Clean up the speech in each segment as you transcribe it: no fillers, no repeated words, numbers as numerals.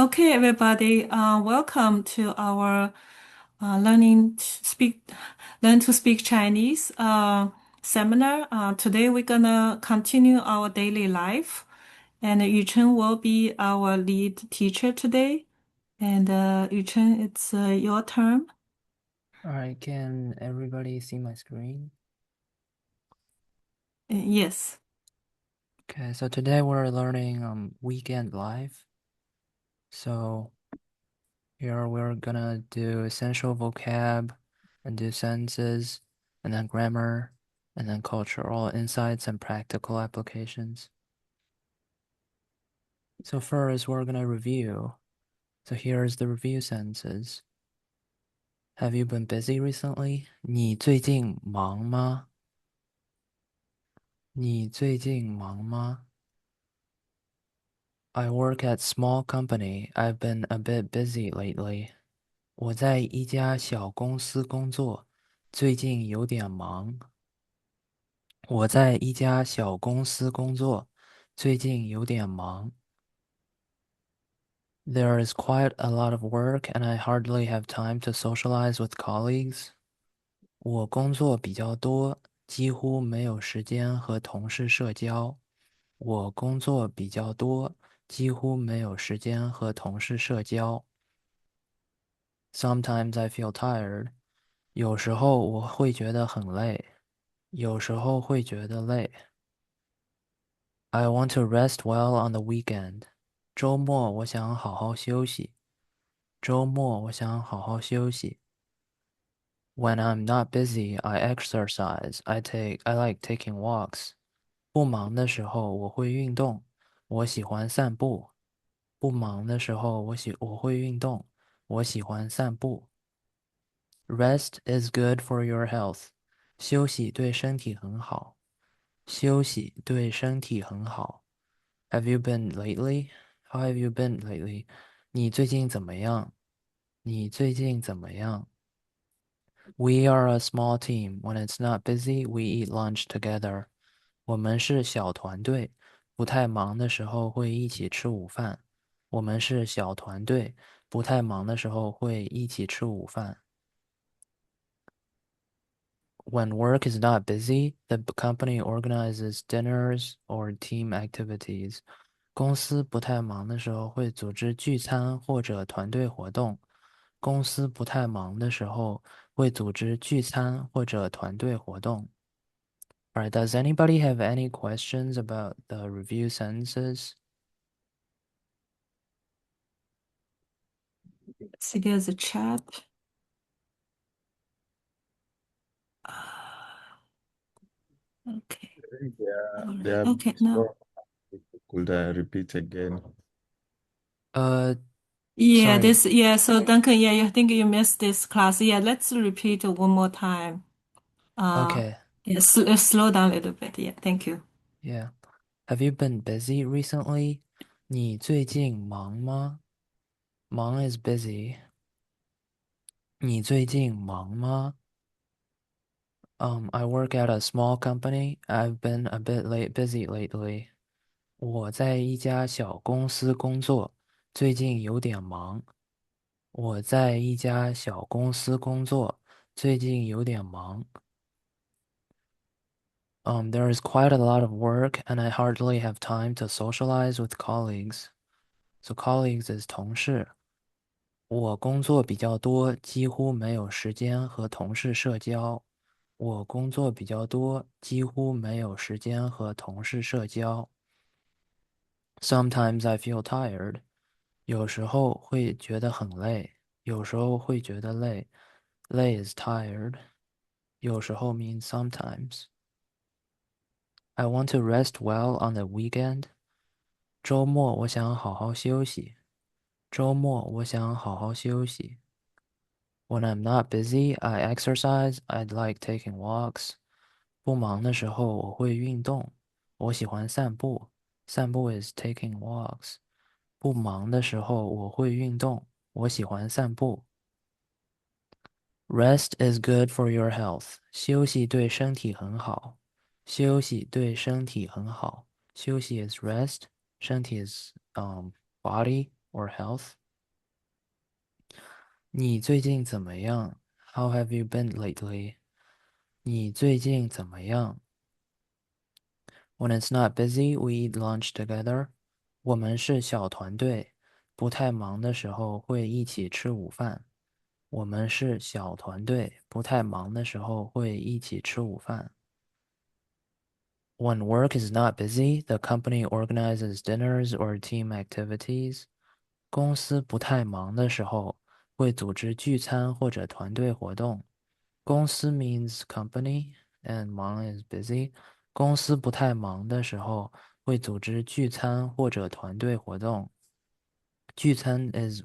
Okay, everybody, welcome to our learn to speak Chinese seminar. Today we're gonna continue our daily life, and Yuchen will be our lead teacher today. And Yuchen, it's your turn. Alright, can everybody see my screen? Yes. Okay, so today we're learning weekend life. So here we're gonna do essential vocab and do sentences and then grammar and then cultural insights and practical applications. So first we're gonna review. So here's the review sentences. Have you been busy recently? 你最近忙吗？你最近忙吗？ I work at small company. I've been a bit busy lately. 我在一家小公司工作，最近有点忙。我在一家小公司工作，最近有点忙。There is quite a lot of work and I hardly have time to socialize with colleagues. 我工作比较多，几乎没有时间和同事社交。我工作比较多，几乎没有时间和同事社交。Sometimes I feel tired. 有时候我会觉得很累，有时候会觉得累。I want to rest well on the weekend. 周末我想好好休息。周末我想好好休息。When I'm not busy, I exercise. I like taking walks. 不忙的时候我会运动，我喜欢散步。不忙的时候我会运动，我喜欢散步。Rest is good for your health. 休息对身体很好。休息对身体很好。Have you been lately? How have you been lately? 你最近怎么样？你最近怎么样？We are a small team. When it's not busy, we eat lunch together. 我们是小团队，不太忙的时候会一起吃午饭。我们是小团队，不太忙的时候会一起吃午饭。When work is not busy, the company organizes dinners or team activities. 公司不太忙的时候会组织聚餐或者团队活动。公司不太忙的时候会组织聚餐或者团队活动。Alright, does anybody have any questions about the review sentences? See, there's a chat. Okay. Yeah, All they right. are Okay. Now. so could I repeat again? Uh, Yeah, sorry. this, yeah, so Duncan, yeah, you think you missed this class. Yeah, let's repeat it one more time. Uh, Okay, yeah, slow down a little bit. Yeah, thank you. yeah. Have you been busy recently? 你最近忙吗？忙 is busy. 你最近忙吗？I work at a small company. I've been a bit busy lately. 我在一家小公司工作，最近有点忙。我在一家小公司工作，最近有点忙。There is quite a lot of work, and I hardly have time to socialize with colleagues. So colleagues is 同事。我工作比较多，几乎没有时间和同事社交。我工作比较多，几乎没有时间和同事社交。Sometimes I feel tired. 有时候会觉得很累，有时候会觉得累。累 is tired. 有时候 means sometimes. I want to rest well on the weekend. 周末我想好好休息。周末我想好好休息。When I'm not busy, I exercise. I like taking walks. 不忙的时候我会运动，我喜欢散步。散步 is taking walks. 不忙的时候我会运动，我喜欢散步。Rest is good for your health. 休息对身体很好。休息对身体很好。休息 is rest. 身体 is body. or health. 你最近怎么样？ How have you been lately? 你最近怎么样？ When it's not busy, we eat lunch together. 我们是小团队，不太忙的时候会一起吃午饭。我们是小团队，不太忙的时候会一起吃午饭。When work is not busy, the company organizes dinners or team activities. 公司不太忙的时候，会组织聚餐或者团队活动。公司 means company and 忙 is busy. 公司不太忙的时候，会组织聚餐或者团队活动。聚餐 is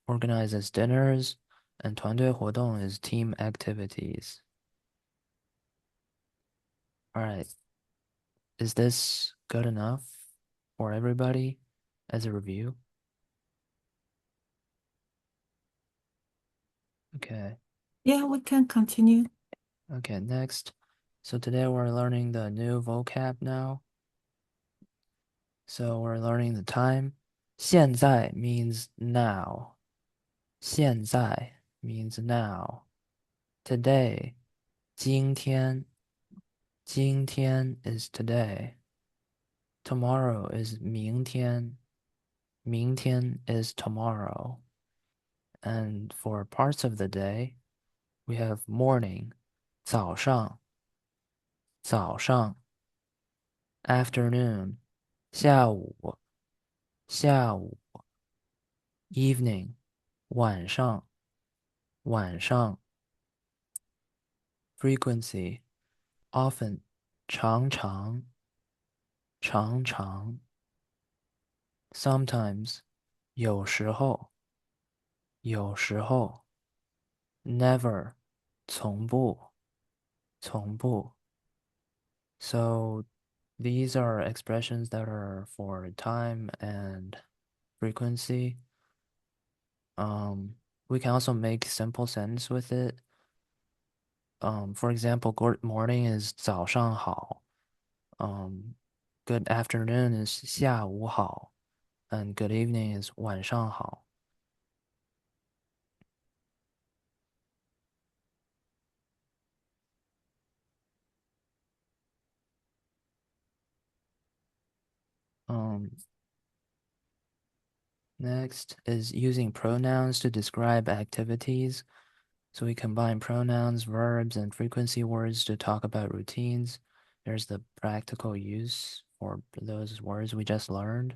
organizes dinners and 团队活动 is team activities. All right. Is this good enough for everybody as a review? Okay. Yeah, we can continue. Okay, next. So today we're learning the new vocab now. So we're learning the time. 现在 means now. 现在 means now. Today, 今天. 今天 is today. Tomorrow is 明天. 明天 is tomorrow. And for parts of the day, we have morning, 早上, 早上, afternoon, 下午, 下午, evening, 晚上, 晚上, frequency, often, 常常, 常常, sometimes, 有时候, 有时候, never, 从不, 从不. So these are expressions that are for time and frequency. We can also make simple sentence with it. For example, good morning is 早上好. Good afternoon is 下午好. And good evening is 晚上好. Next is using pronouns to describe activities. So we combine pronouns, verbs, and frequency words to talk about routines. There's the practical use for those words we just learned.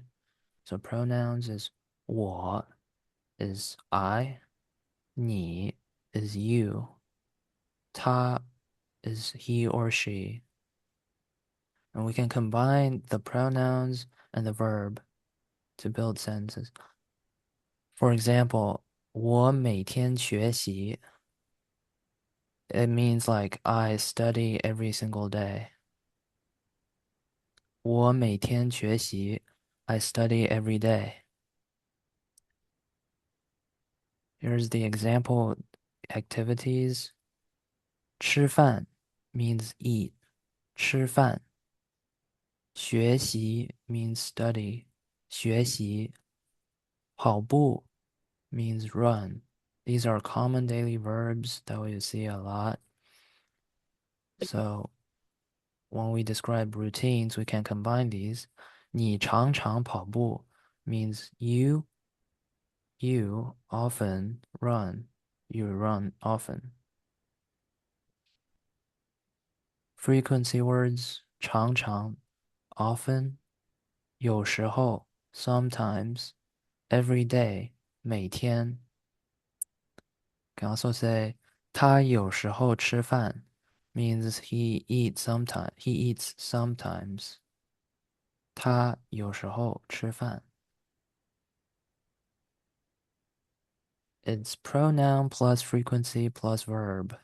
So pronouns is 我 is I, 你 is you, 他 is he or she. And we can combine the pronouns and the verb to build sentences. For example, 我每天学习. It means like I study every single day. 我每天学习. I study every day. Here's the example activities. 吃饭 means eat. 吃饭. 学习 means study. 学习. 跑步 means run. These are common daily verbs that we see a lot. So when we describe routines, we can combine these. 你常常跑步 means you often run. You run often. Frequency words 常常 often, 有时候 sometimes, every day 每天. Can also say 他有时候吃饭 means he eats sometimes. 他有时候吃饭. It's pronoun plus frequency plus verb.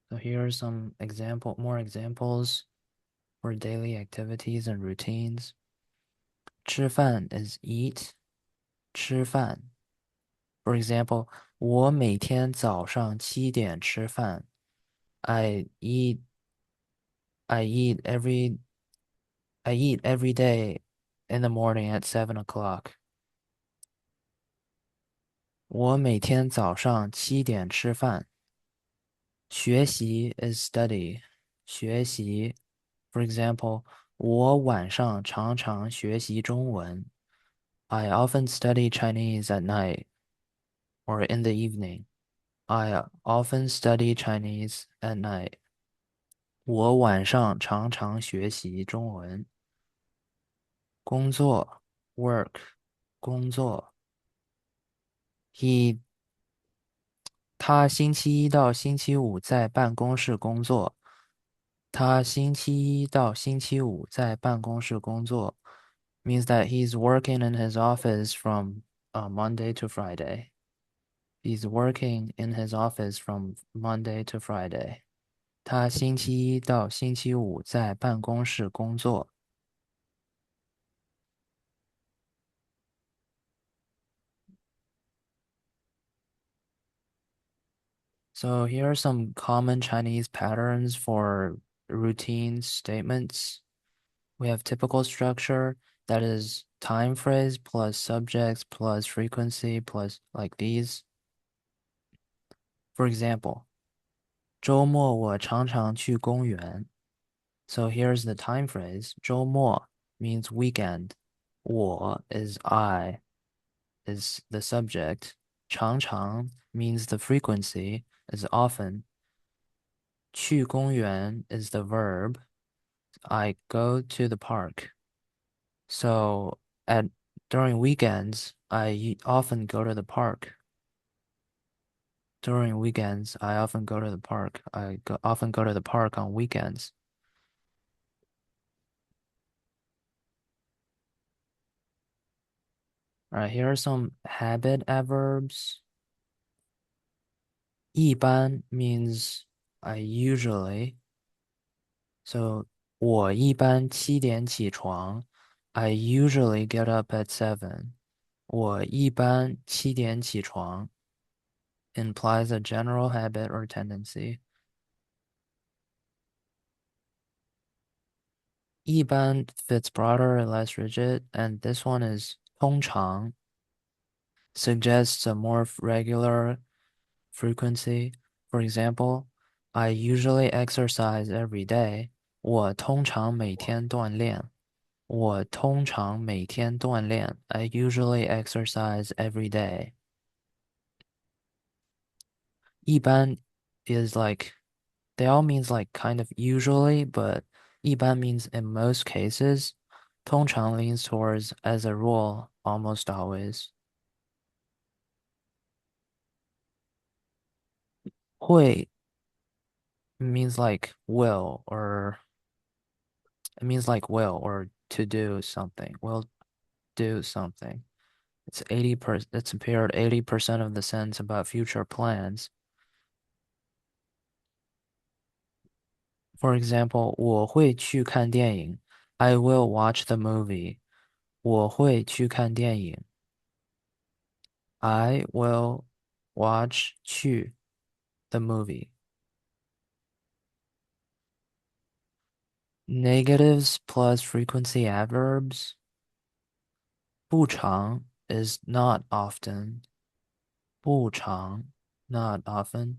So here are some more examples for daily activities and routines. 吃饭 is eat. 吃饭. For example, 我每天早上7点吃饭. I eat I eat every I eat every day in the morning at 7 o'clock. 我每天早上7点吃饭。学习 is study. 学习 for example, 我晚上常常学习中文。I often study Chinese at night or in the evening. I often study Chinese at night. 我晚上常常学习中文。工作 work 工作。他星期一到星期五在办公室工作。他星期一到星期五在办公室工作 means that he's working in his office from Monday to Friday. He's working in his office from Monday to Friday. 他星期一到星期五在办公室工作。So here are some common Chinese patterns for routine statements. We have typical structure, that is time phrase plus subjects plus frequency plus like these. For example, 周末我常常去公园. So here's the time phrase. 周末 means weekend. 我 is I, is the subject. 常常 means the frequency, is often. 去公园 is the verb. I go to the park. So at during weekends, I often go to the park. During weekends, I often go to the park. Often go to the park on weekends. All right, here are some habit adverbs. 一般 means I usually. So 我一般7点起床. I usually get up at 7. 我一般7点起床 implies a general habit or tendency. 一般 fits broader and less rigid, and this one is 通常 suggests a more regular frequency. For example, I usually exercise every day. 我通常每天锻炼。我通常每天锻炼。I usually exercise every day. 一般 is like, they all means like kind of usually, but 一般 means in most cases. 通常 leans towards as a rule, almost always. 会 means like will or it means like will or to do something. Will do something. It's appeared 80% of the sentence about future plans. For example, 我会去看电影. I will watch the movie. 我会去看电影. I will watch 去 the movie. Negatives plus frequency adverbs. 不常 is not often. 不常 not often.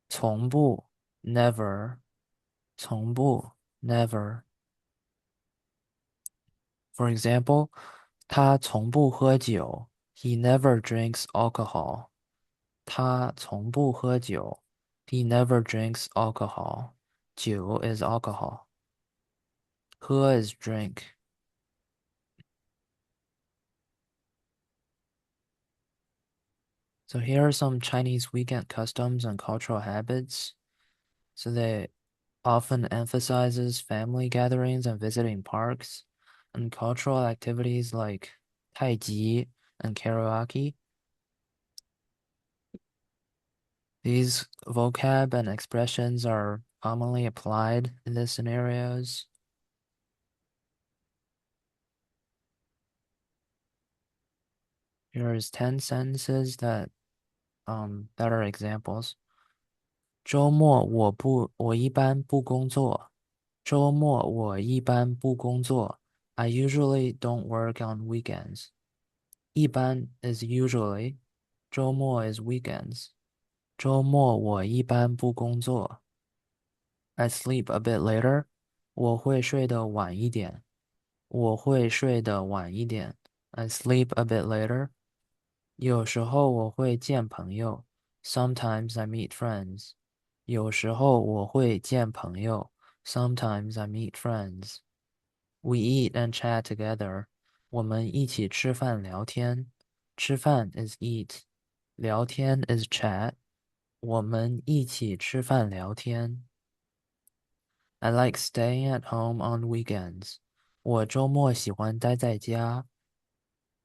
从不 never. 从不 never. For example, 他从不喝酒. He never drinks alcohol. 他从不喝酒. He never drinks alcohol. 酒 is alcohol. 喝 is drink. So here are some Chinese weekend customs and cultural habits. So they often emphasizes family gatherings and visiting parks and cultural activities like Tai Chi and karaoke. These vocab and expressions are commonly applied in these scenarios. Here's 10 sentences that are examples. 周末我一般不工作。周末我一般不工作。I usually don't work on weekends. 一般 is usually. 周末 is weekends. 周末我一般不工作。I sleep a bit later. 我会睡得晚一点。我会睡得晚一点。I sleep a bit later. 有时候我会见朋友。Sometimes I meet friends. 有时候我会见朋友。Sometimes I meet friends. We eat and chat together. 我们一起吃饭聊天。吃饭 is eat. 聊天 is chat. 我们一起吃饭聊天。I like staying at home on weekends. 我周末喜欢待在家。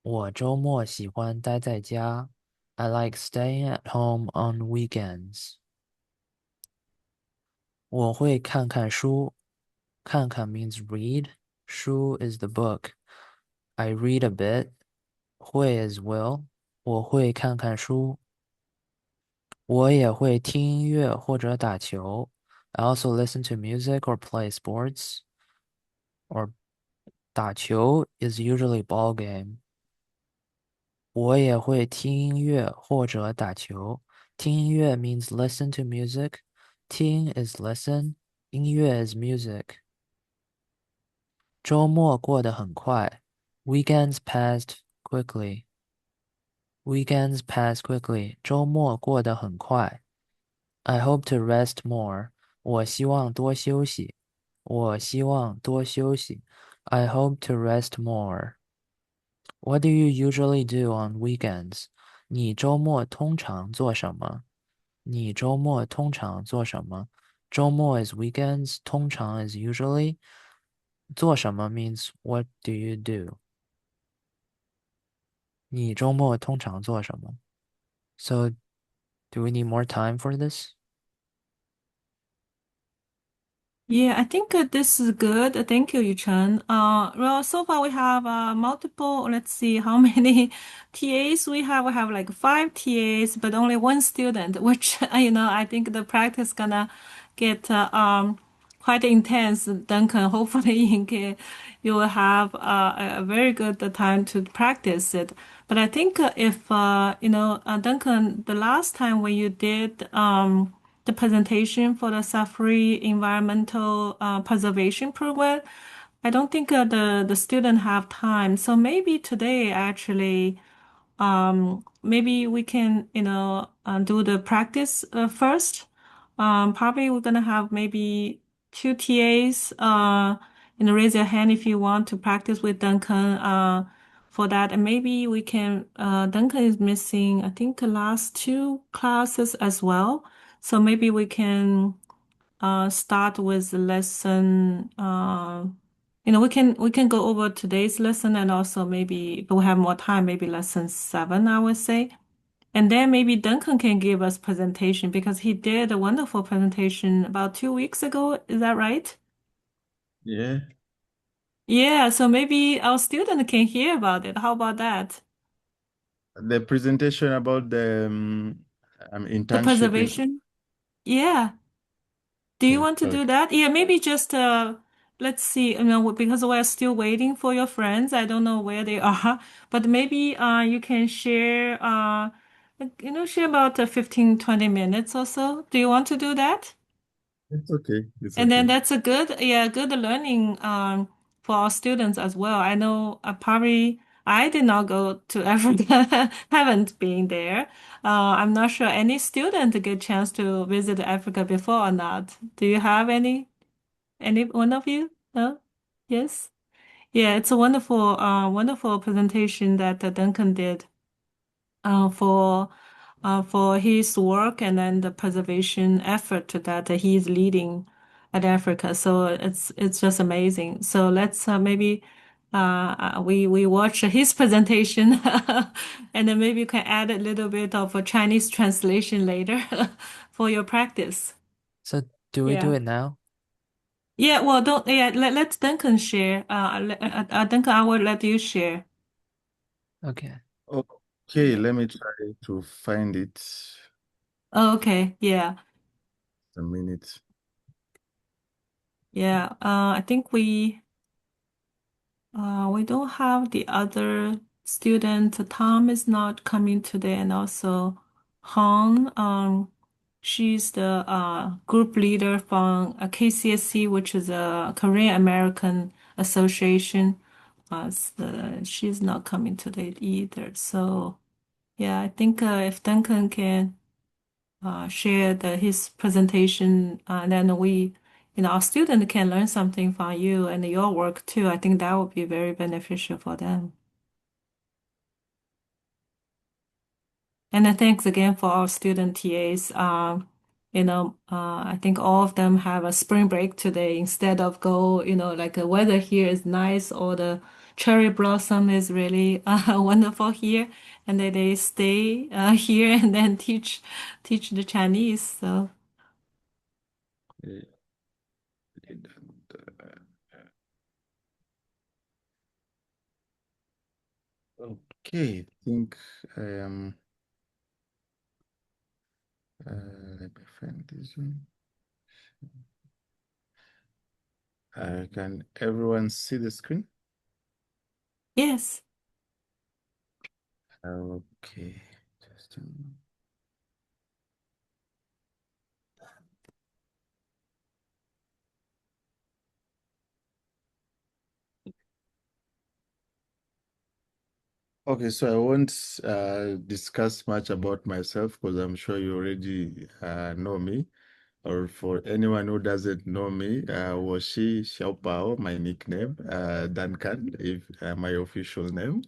我周末喜欢待在家。I like staying at home on weekends. 我会看看书。看看 means read. 书 is the book. I read a bit. 会 is will. 我会看看书。我也会听音乐或者打球。I also listen to music or play sports. Or 打球 is usually ball game. 我也会听音乐或者打球。听音乐 means listen to music. 听 is listen. 音乐 is music. 周末过得很快。Weekends passed quickly. Weekends pass quickly. 周末过得很快。I hope to rest more. 我希望多休息。我希望多休息。I hope to rest more. What do you usually do on weekends? 你周末通常做什么？你周末通常做什么？周末 is weekends. 通常 is usually. 做什么 means what do you do? 你周末通常做什么？ So, do we need more time for this? Yeah, I think this is good. Thank you, Yuchen. Well, so far we have multiple, let's see how many TAs we have. We have like five TAs, but only one student, which, I think the practice gonna get quite intense. Duncan, hopefully you will have a very good time to practice it. But I think if, Duncan, the last time when you did the presentation for the Safari Environmental Preservation Program, I don't think the student have time. So maybe today actually, maybe we can do the practice first. Probably we're gonna have maybe two TAs. Raise your hand if you want to practice with Duncan. For that, and maybe we can. Duncan is missing, I think, the last two classes as well. So maybe we can start with the lesson. We can go over today's lesson and also maybe if we have more time, maybe lesson 7, I would say. And then maybe Duncan can give us presentation because he did a wonderful presentation about 2 weeks ago. Is that right? Yeah. Yeah, so maybe our student can hear about it. How about that? The presentation about the The internship in. preservation? Yeah. Do you Yeah. want to do Okay. that? Yeah, maybe just let's see, because we're still waiting for your friends. I don't know where they are, but maybe you can share share about 15, 20 minutes or so. Do you want to do that? It's okay. It's And then okay. that's a good learning for our students as well. I know probably I did not go to Africa, haven't been there. I'm not sure any student get chance to visit Africa before or not. Do you have any one of you? No? Yes? Yeah, it's a wonderful presentation that Duncan did uh, for for his work and then the preservation effort that he is leading at Africa. So it's just amazing. So let's maybe we watch his presentation and then maybe you can add a little bit of a Chinese translation later for your practice. So, do we do Yeah. it now? Yeah, well, don't, yeah, let Duncan share. Duncan, I will let you share. Okay. Okay, let me try to find it. Okay, yeah. a minute. Yeah, I think we don't have the other student. Tom is not coming today, and also Han. She's the group leader from KCSC, which is a Korean American Association. She's not coming today either. So yeah, I think if Duncan can share his presentation, then our student can learn something from you and your work too. I think that would be very beneficial for them. And then thanks again for our student TAs. I think all of them have a spring break today instead of like the weather here is nice or the cherry blossom is really wonderful here, and then they stay here and then teach the Chinese. So. Yeah. Okay, I think let me find this one. Can everyone see the screen? Yes. Okay, just a minute. Okay, so I won't discuss much about myself because I'm sure you already know me. Or for anyone who doesn't know me, Washi Xiaopao, my nickname, Duncan, if my official name.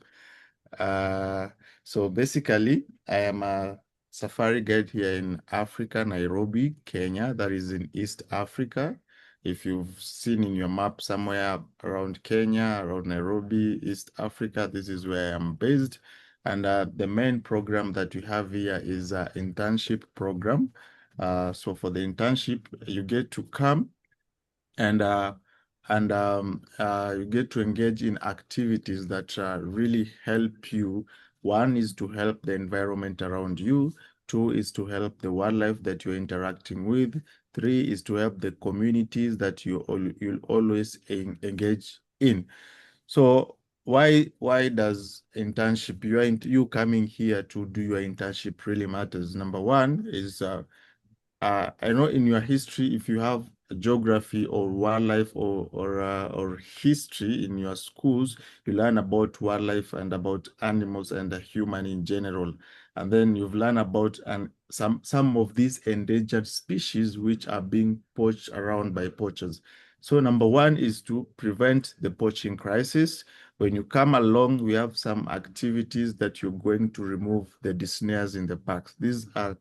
Uh, so basically, I am a safari guide here in Africa, Nairobi, Kenya, that is in East Africa. If you've seen in your map somewhere around Kenya, around Nairobi, East Africa, this is where I am based. And the main program that we have here is an internship program. So for the internship, you get to come and you get to engage in activities that really help you. One is to help the environment around you. Two is to help the wildlife that you're interacting with. Three is to help the communities that you'll always engage in. So why does internship, you coming here to do your internship really matters? Number one is I know in your history, if you have geography or wildlife or history in your schools, you learn about wildlife and about animals and the human in general. And then you've learned about some of these endangered species which are being poached around by poachers. So number one is to prevent the poaching crisis. When you come along, we have some activities that you're going to remove the snares in the parks. These are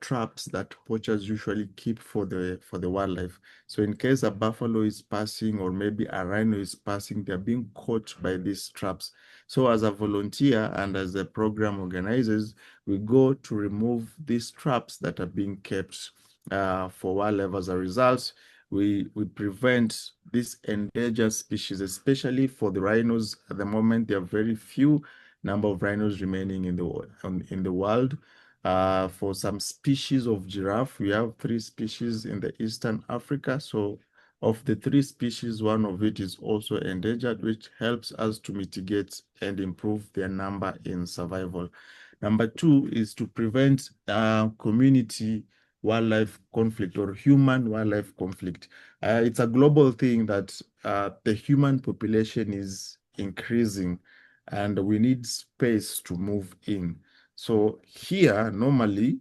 traps that poachers usually keep for the wildlife. So in case a buffalo is passing or maybe a rhino is passing, they're being caught by these traps. So as a volunteer and as the program organizers, we go to remove these traps that are being kept for wildlife. As a result, we prevent these endangered species, especially for the rhinos. At the moment, there are very few number of rhinos remaining in the world. For some species of giraffe, we have 3 species in the Eastern Africa. So of the 3 species, one of it is also endangered, which helps us to mitigate and improve their number in survival. Number 2 is to prevent community wildlife conflict or human wildlife conflict. It's a global thing that the human population is increasing and we need space to move in. So here, normally,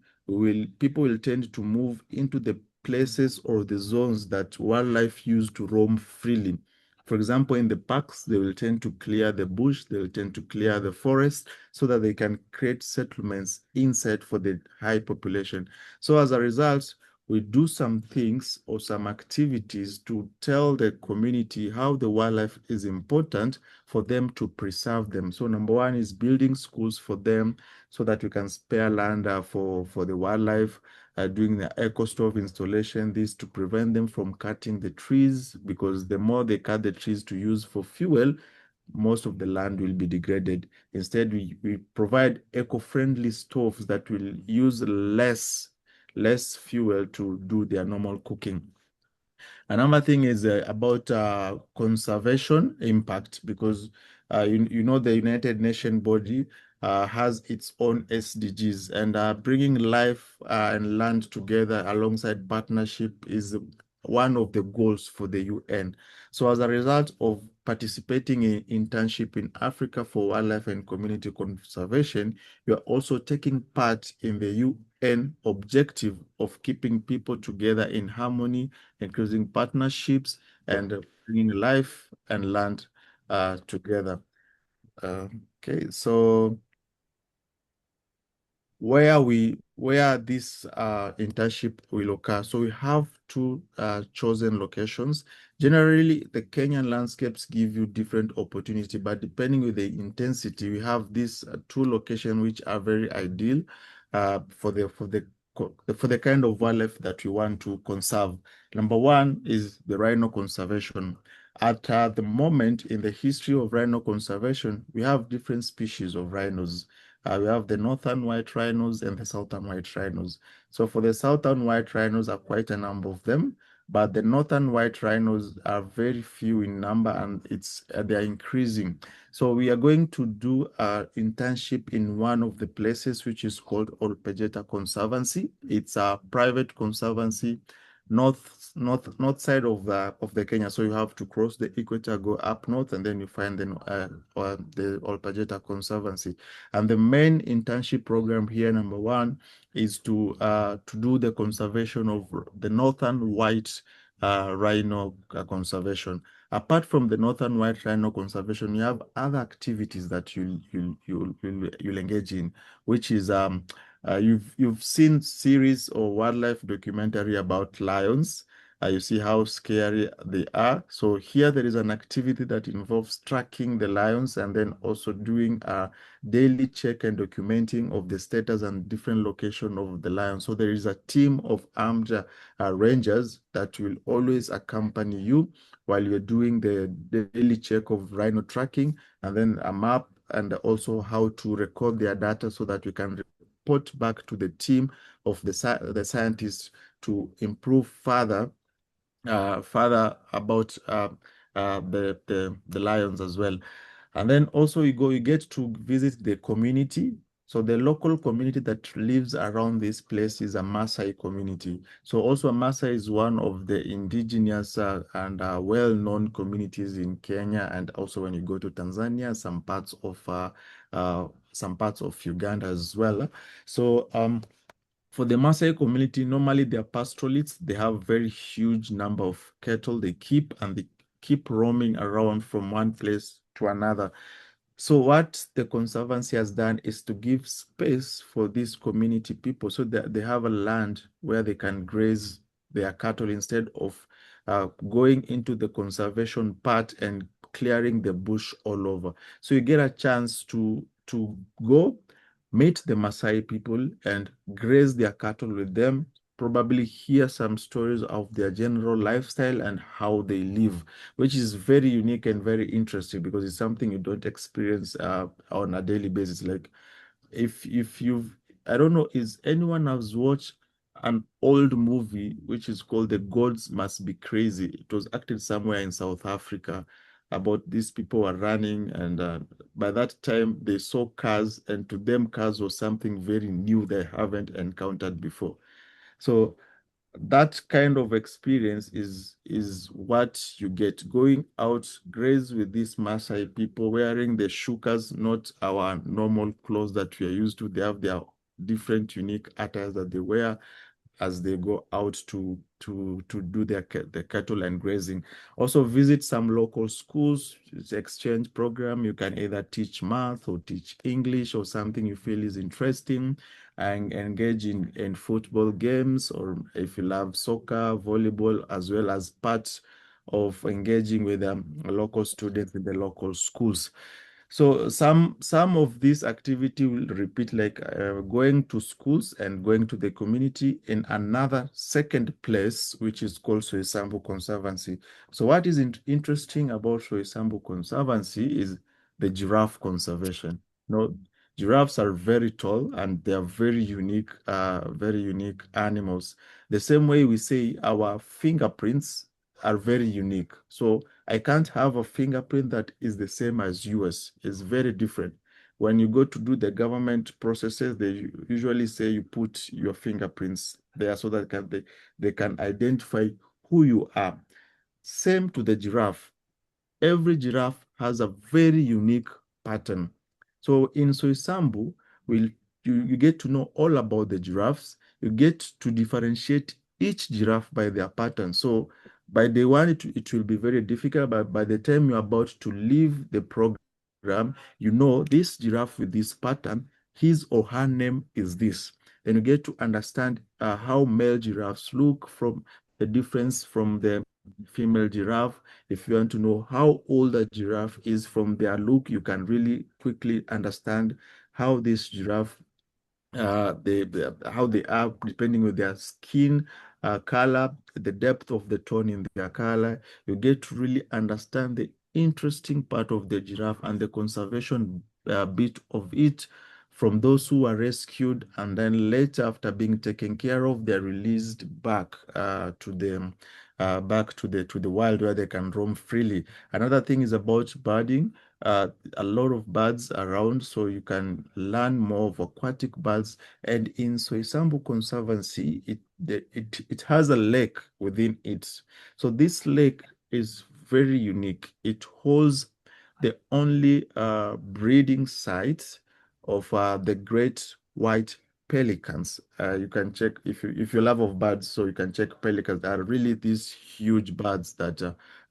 people will tend to move into the places or the zones that wildlife use to roam freely. For example, in the parks, they will tend to clear the bush, they will tend to clear the forest so that they can create settlements inside for the high population. So as a result, we do some things or some activities to tell the community how the wildlife is important for them to preserve them. So number one is building schools for them so that we can spare land for the wildlife, doing the eco stove installation, this to prevent them from cutting the trees, because the more they cut the trees to use for fuel, most of the land will be degraded. Instead, we provide eco-friendly stoves that will use less less fuel to do their normal cooking. Another thing is about conservation impact, because you know the United Nations body has its own SDGs, and bringing life and land together alongside partnership is one of the goals for the UN. So as a result of participating in internship in Africa for wildlife and community conservation, you are also taking part in the UN objective of keeping people together in harmony, increasing partnerships, and bringing life and land together. Okay, so where this internship will occur. So we have two chosen locations. Generally, the Kenyan landscapes give you different opportunity, but depending on the intensity, we have these two locations which are very ideal for the kind of wildlife that we want to conserve. Number one is the rhino conservation. At the moment in the history of rhino conservation, we have different species of rhinos. We have the northern white rhinos and the southern white rhinos. So for the southern white rhinos are quite a number of them, but the northern white rhinos are very few in number, and they are increasing. So we are going to do an internship in one of the places, which is called Olpejeta Conservancy. It's a private conservancy north side of the Kenya. So you have to cross the equator, go up north, and then you find the Olpejeta Conservancy. And the main internship program here, number one, is to do the conservation of the northern white rhino conservation. Apart from the northern white rhino conservation, you have other activities that you'll engage in, which is you've seen series or wildlife documentary about lions. You see how scary they are. So here there is an activity that involves tracking the lions and then also doing a daily check and documenting of the status and different location of the lion. So there is a team of armed rangers that will always accompany you while you're doing the daily check of rhino tracking, and then a map, and also how to record their data so that you can report back to the team of the scientists to improve further about the lions as well. And then also you get to visit the community. So the local community that lives around this place is a Maasai community. So also Maasai is one of the indigenous and well-known communities in Kenya, and also when you go to Tanzania, some parts of Uganda as well. So for the Maasai community, normally they're pastoralists. They have very huge number of cattle they keep, and they keep roaming around from one place to another. So what the Conservancy has done is to give space for these community people so that they have a land where they can graze their cattle instead of going into the conservation part and clearing the bush all over. So you get a chance to go meet the Maasai people and graze their cattle with them, probably hear some stories of their general lifestyle and how they live, which is very unique and very interesting because it's something you don't experience on a daily basis. Like if you've, I don't know, is anyone has watched an old movie which is called The Gods Must Be Crazy? It was acted somewhere in South Africa about these people were running, and by that time they saw cars, and to them cars was something very new they haven't encountered before. So that kind of experience is what you get going out, graze with these Maasai people, wearing the shukas, not our normal clothes that we are used to. They have their different unique attires that they wear as they go out to do the cattle and grazing. Also visit some local schools. It's exchange program. You can either teach math or teach English or something you feel is interesting, and engage in football games, or if you love soccer, volleyball, as well as part of engaging with local students in the local schools. So some of this activity will repeat, like going to schools and going to the community in another second place, which is called Soisambu Conservancy. So what is interesting about Soisambu Conservancy is the giraffe conservation. You know, Giraffes are very tall and they are very unique animals. The same way we say our fingerprints are very unique. So I can't have a fingerprint that is the same as yours. It's very different. When you go to do the government processes, they usually say you put your fingerprints there so that they can identify who you are. Same to the giraffe. Every giraffe has a very unique pattern. So in Soisambu, you get to know all about the giraffes. You get to differentiate each giraffe by their pattern. So by day one, it will be very difficult, but by the time you're about to leave the program, you know this giraffe with this pattern, his or her name is this. Then you get to understand how male giraffes look, from the difference from the female giraffe. If you want to know how old a giraffe is from their look, you can really quickly understand how this giraffe how they are depending on their skin color, the depth of the tone in their color. You get to really understand the interesting part of the giraffe and the conservation bit of it, from those who are rescued and then later, after being taken care of, they're released back to them. Back to the wild where they can roam freely. Another thing is about birding. A lot of birds around, so you can learn more of aquatic birds. And in Soisambu Conservancy, it has a lake within it. So this lake is very unique. It holds the only breeding sites of the great white pelicans. You can check if you love of birds, so you can check pelicans. They are really these huge birds that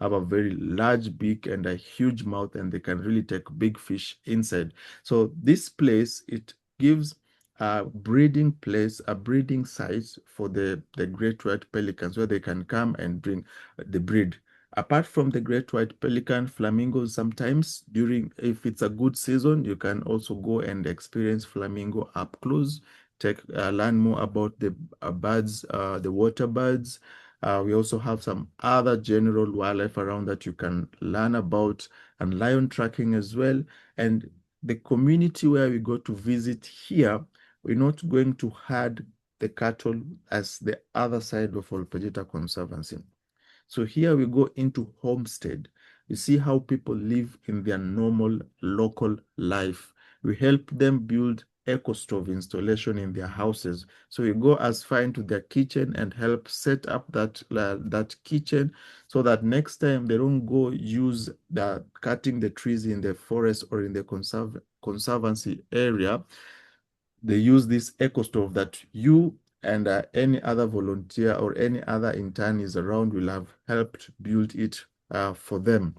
have a very large beak and a huge mouth, and they can really take big fish inside. So this place, it gives a breeding place, a breeding site for the great white pelicans, where they can come and bring the breed. Apart from the great white pelican, flamingos sometimes if it's a good season, you can also go and experience flamingo up close, learn more about the birds, the water birds. We also have some other general wildlife around that you can learn about, and lion tracking as well. And the community where we go to visit here, we're not going to herd the cattle as the other side of Olpejita Conservancy. So here we go into homestead. You see how people live in their normal local life. We help them build eco-stove installation in their houses. So we go as far into their kitchen and help set up that kitchen, so that next time they don't go use cutting the trees in the forest or in the conservancy area. They use this eco stove that you and any other volunteer or any other intern is around will have helped build it for them.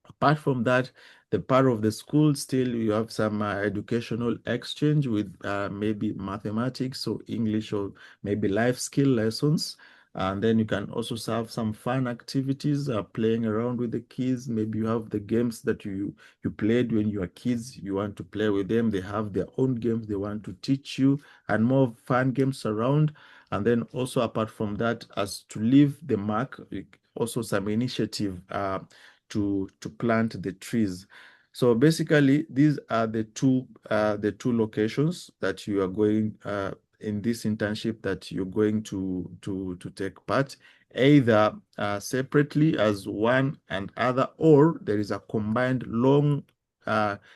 Apart from that, the part of the school, still you have some educational exchange with maybe mathematics or English, or maybe life skill lessons. And then you can also have some fun activities, playing around with the kids. Maybe you have the games that you played when you were kids. You want to play with them. They have their own games they want to teach you, and more fun games around. And then also, apart from that, as to leave the mark, also some initiative to plant the trees. So basically, these are the two locations that you are going in this internship that you're going to take part, either separately as one and other, or there is a combined long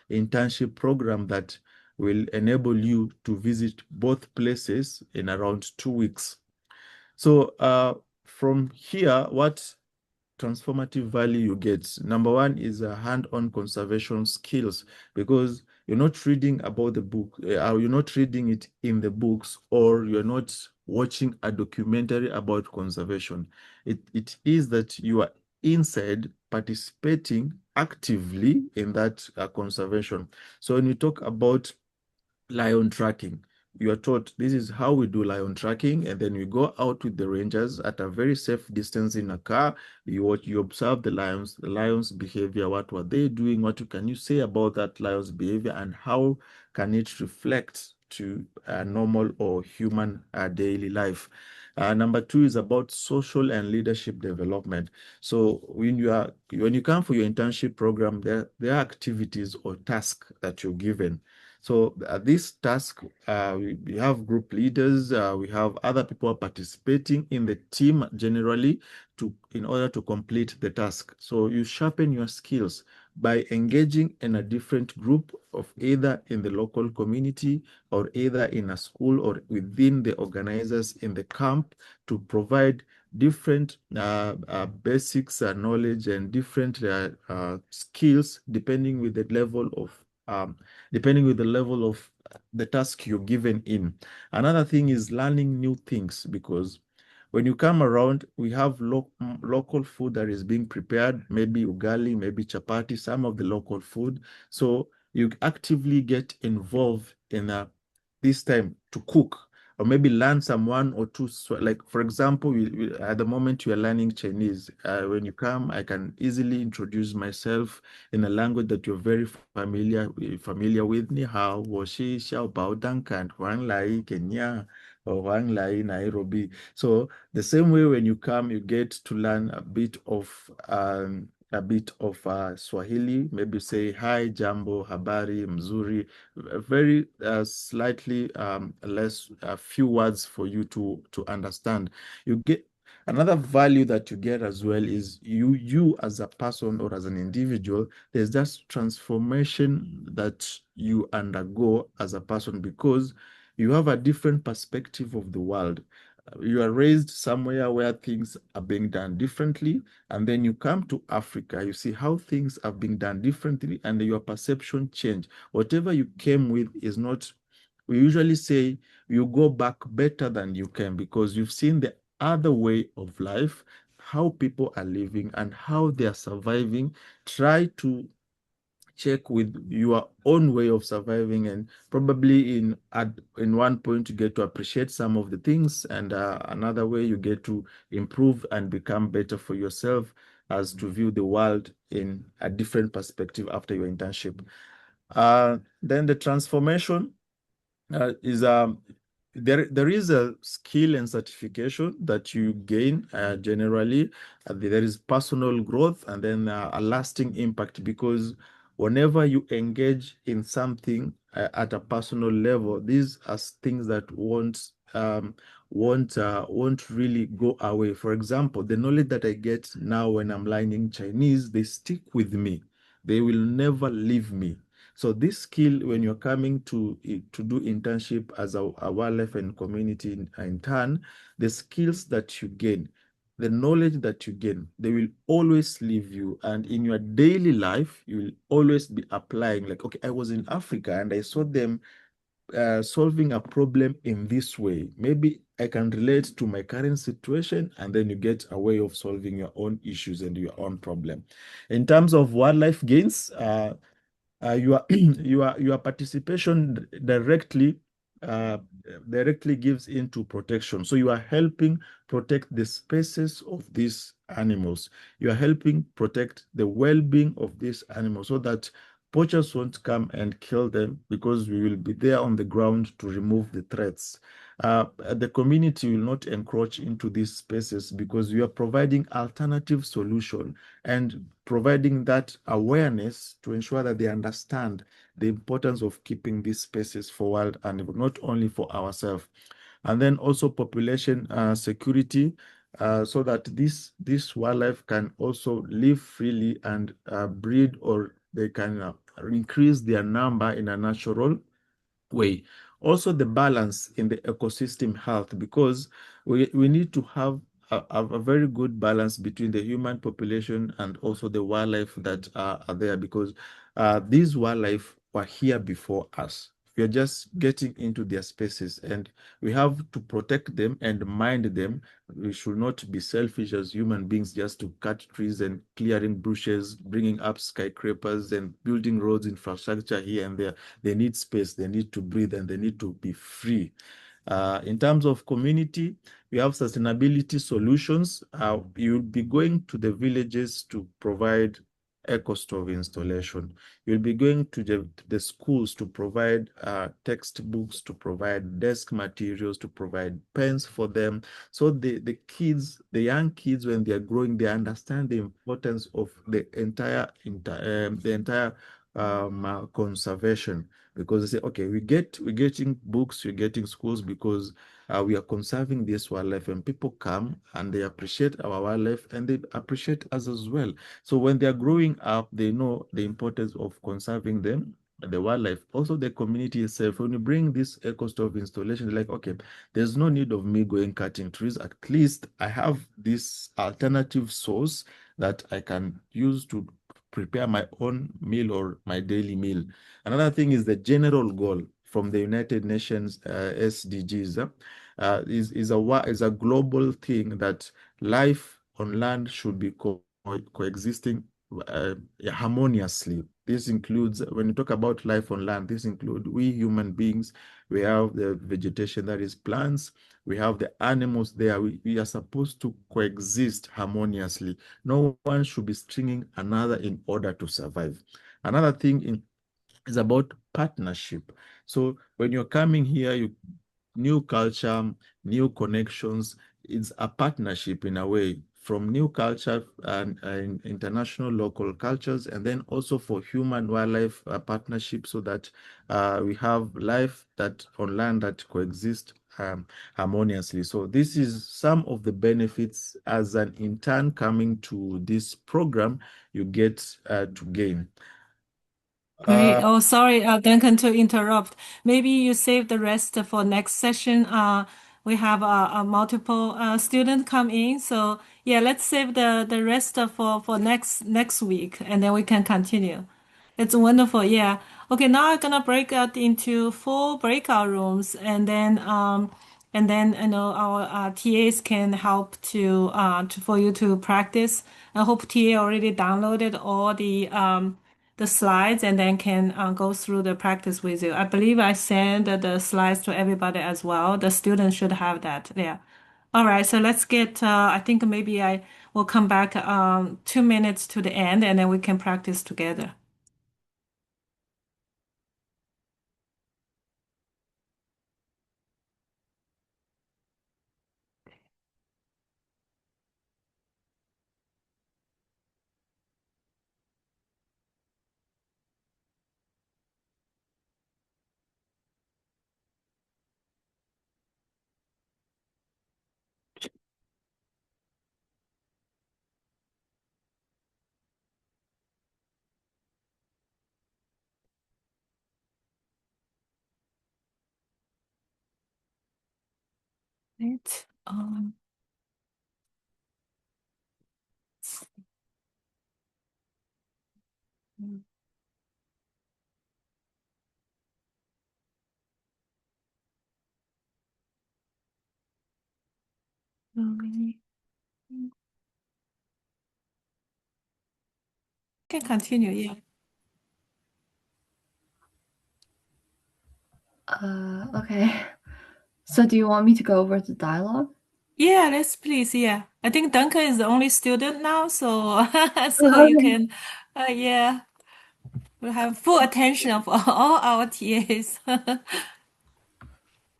internship program that will enable you to visit both places in around 2 weeks. So from here, what transformative value you get? Number one is a hand-on conservation skills, because you're not reading about the book, or you're not reading it in the books, or you're not watching a documentary about conservation. It is that you are inside participating actively in that conservation. So when you talk about lion tracking, you are taught this is how we do lion tracking, and then we go out with the rangers at a very safe distance in a car. You observe the lions behavior. What were they doing? What can you say about that lion's behavior, and how can it reflect to normal or human daily life? Number two is about social and leadership development. So when you come for your internship program, there are activities or tasks that you're given. So this task, we have group leaders, we have other people participating in the team generally in order to complete the task. So you sharpen your skills by engaging in a different group of either in the local community or either in a school or within the organizers in the camp to provide different basics and knowledge and different skills depending with the level of the task you're given in. Another thing is learning new things, because when you come around, we have local food that is being prepared, maybe ugali, maybe chapati, some of the local food. So you actively get involved in this time to cook, or maybe learn some one or two. So like, for example, at the moment you are learning Chinese. When you come, I can easily introduce myself in a language that you're very familiar with. Ni hao, wo shi, xiao bao dankan, huang lai Kenya, or huang lai Nairobi. So the same way, when you come, you get to learn a bit of Swahili, maybe say hi, jambo, habari, mzuri, very slightly less, a few words for you to understand. You get another value that you get as well is you as a person or as an individual, there's just transformation that you undergo as a person, because you have a different perspective of the world. You are raised somewhere where things are being done differently, and then you come to Africa, you see how things are being done differently, and your perception change. Whatever you came with is not, we usually say you go back better than you came, because you've seen the other way of life, how people are living and how they are surviving. Try to check with your own way of surviving, and probably in one point you get to appreciate some of the things, and another way you get to improve and become better for yourself, as to view the world in a different perspective after your internship. Then the transformation is there is a skill and certification that you gain generally. There is personal growth, and then a lasting impact, because whenever you engage in something at a personal level, these are things that won't really go away. For example, the knowledge that I get now when I'm learning Chinese, they stick with me. They will never leave me. So this skill, when you're coming to do internship as a wildlife and community intern, the skills that you gain, the knowledge that you gain, they will always leave you. And in your daily life, you will always be applying. Like, okay, I was in Africa and I saw them solving a problem in this way. Maybe I can relate to my current situation, and then you get a way of solving your own issues and your own problem. In terms of wildlife gains, your your participation directly gives into protection. So you are helping protect the species of these animals. You are helping protect the well-being of these animals, so that poachers won't come and kill them, because we will be there on the ground to remove the threats. The community will not encroach into these spaces, because we are providing alternative solution and providing that awareness to ensure that they understand the importance of keeping these spaces for wild animals, not only for ourselves. And then also population security, so that this wildlife can also live freely and breed, or they can increase their number in a natural way. Also the balance in the ecosystem health, because we need to have a very good balance between the human population and also the wildlife that are there, because these wildlife were here before us. We are just getting into their spaces, and we have to protect them and mind them. We should not be selfish as human beings, just to cut trees and clearing bushes, bringing up skyscrapers and building roads, infrastructure here and there. They need space, they need to breathe, and they need to be free. In terms of community, we have sustainability solutions. You'll be going to the villages to provide eco-stove installation. You'll be going to the schools to provide textbooks, to provide desk materials, to provide pens for them. So the young kids, when they are growing, they understand the importance of the entire conservation. because they say, okay, we're getting books, we're getting schools because we are conserving this wildlife, and people come and they appreciate our wildlife and they appreciate us as well. So when they are growing up, they know the importance of conserving them, the wildlife, also the community itself. When you bring this eco stove installation, they're like, okay, there's no need of me going cutting trees. At least I have this alternative source that I can use to prepare my own meal or my daily meal. Another thing is the general goal from the United Nations SDGs is a global thing that life on land should be coexisting harmoniously. This includes, when you talk about life on land, this includes we human beings, we have the vegetation, that is plants, we have the animals there. We are supposed to coexist harmoniously. No one should be stringing another in order to survive. Another thing is about partnership. So when you're coming here, new culture, new connections, it's a partnership in a way from new culture and international local cultures, and then also for human wildlife partnership, so that we have life that on land that coexist harmoniously. So this is some of the benefits as an intern coming to this program you get to gain. Great. Oh, sorry, Duncan, to interrupt. Maybe you save the rest for next session. We have a multiple student come in, so yeah, let's save the rest for next week, and then we can continue. It's wonderful. Yeah. Okay, now I'm gonna break out into four breakout rooms, and then our TAs can help for you to practice. I hope TA already downloaded all the slides and then can go through the practice with you. I believe I sent the slides to everybody as well. The students should have that. Yeah. All right. So let's get. I think maybe I will come back 2 minutes to the end, and then we can practice together. Right. You can continue. Yeah. Okay. So do you want me to go over the dialogue? Yeah, let's please. Yeah. I think Duncan is the only student now, so so you Okay. can, yeah, we have full attention of all our TAs.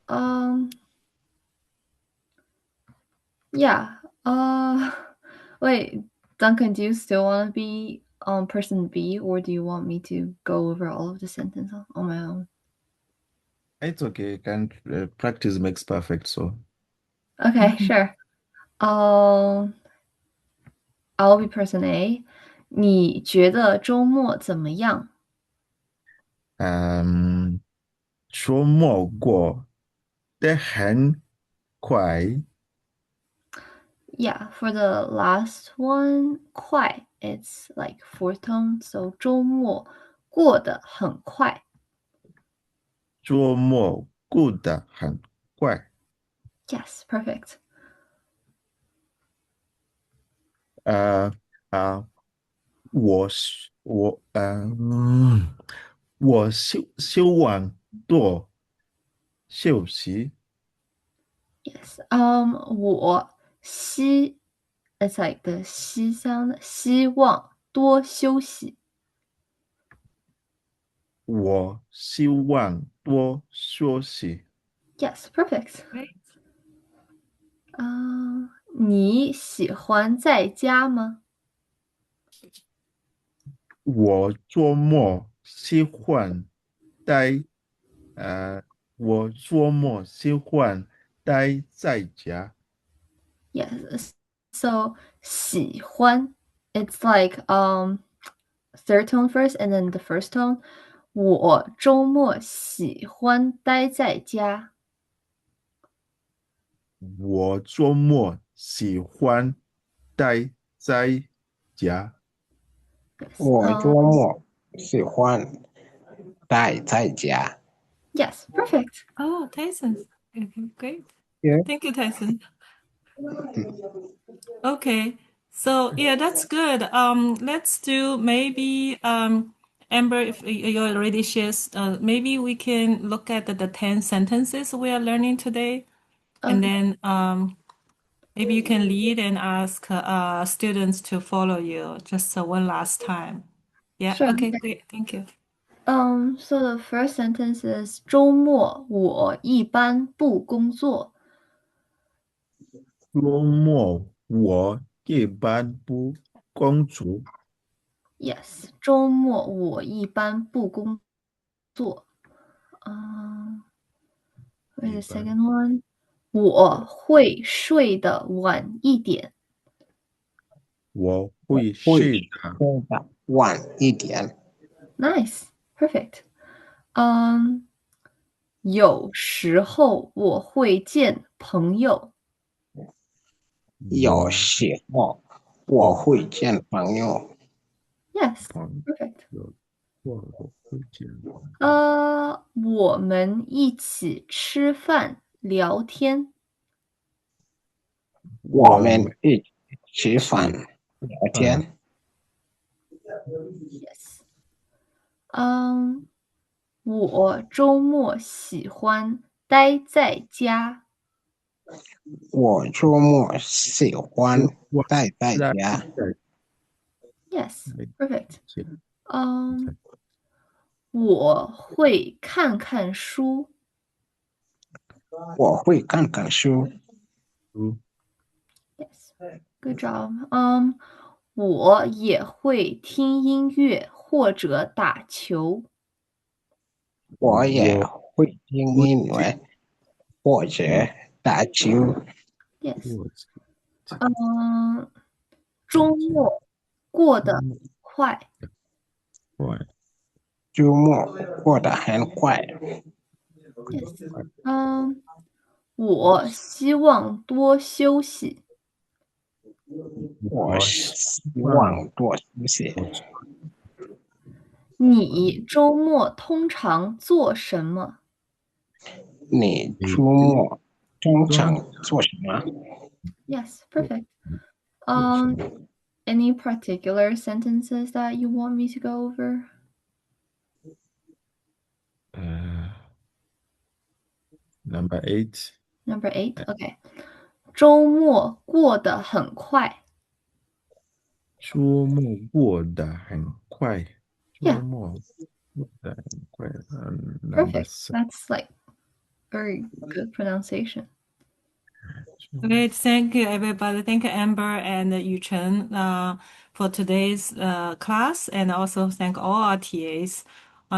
Um, yeah. Wait, Duncan, do you still want to be person B, or do you want me to go over all of the sentence on my own? It's okay. Can practice makes perfect. So Okay, sure. I'll be person A. 你觉得周末怎么样？周末过得很快。Yeah, for the last one, 快 it's like fourth tone, so 周末过得很快。周末过得很快。Yes, perfect. 呃啊，我希望多休息。Yes. 我希 it's like the 希 sound, 希望多休息。我希望多休息。Yes, perfect. Right. 你喜欢在家吗？我周末喜欢待我周末喜欢待在家。Yes. So 喜欢 it's like third tone first and then the first tone. 我周末喜欢待在家。我周末喜欢待在家。Yes. 我周末喜欢待在家。Yes, perfect. Oh, Tyson. Okay, great. Yeah. Thank you, Tyson. Okay. So yeah, that's good. Let's do maybe Amber, if you already shares, maybe we can look at the 10 sentences we are learning today, and then maybe you can lead and ask students to follow you just one last time. Yeah. Sure. Okay. Great. Thank you. So the first sentence is 周末我一般不工作。周末我一般不工作。Yes，周末我一般不工作。Wait a second one，我会睡得晚一点。我会会睡的睡得晚一点。Nice, perfect. 有时候我会见朋友。有时候我会见朋友。Yes, 朋 perfect. 友，我会见。我们一起吃饭聊天。我们一起吃饭聊天。Yes. 我周末喜欢待在家。我周末喜欢待在家。Yes, perfect. 我会看看书。我会看看书。Yes, good job. 我也会听音乐或者打球。我也会听音乐或者打球。Yes. 周末过得快。周末过得很快。Yes. 我希望多休息。我希望多休息。你周末通常做什么？你周末通常做什么？ Yes, perfect. Any particular sentences that you want me to go over? Number 8. Number 8, okay. 周末过得很快。周末过得很快。周 Yeah. 末过得很快。Number Perfect. 7. That's like very good pronunciation. Great, thank you everybody. Thank you Amber and Yuchen for today's class, and also thank all our TAs.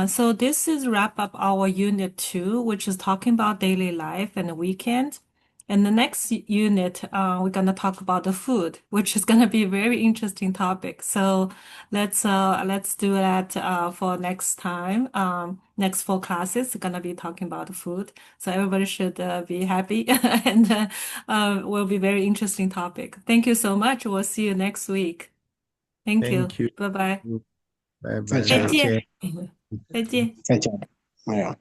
So this is wrap up our unit 2, which is talking about daily life and the weekend. And the next unit, we're gonna talk about the food, which is gonna be a very interesting topic. So let's do that for next time. Next 4 classes, we're gonna be talking about the food. So everybody should be happy, and will be very interesting topic. Thank you so much. We'll see you next week. Thank you. Thank you. Bye bye. Bye 再 bye. 见。再见。再见。再见。没有。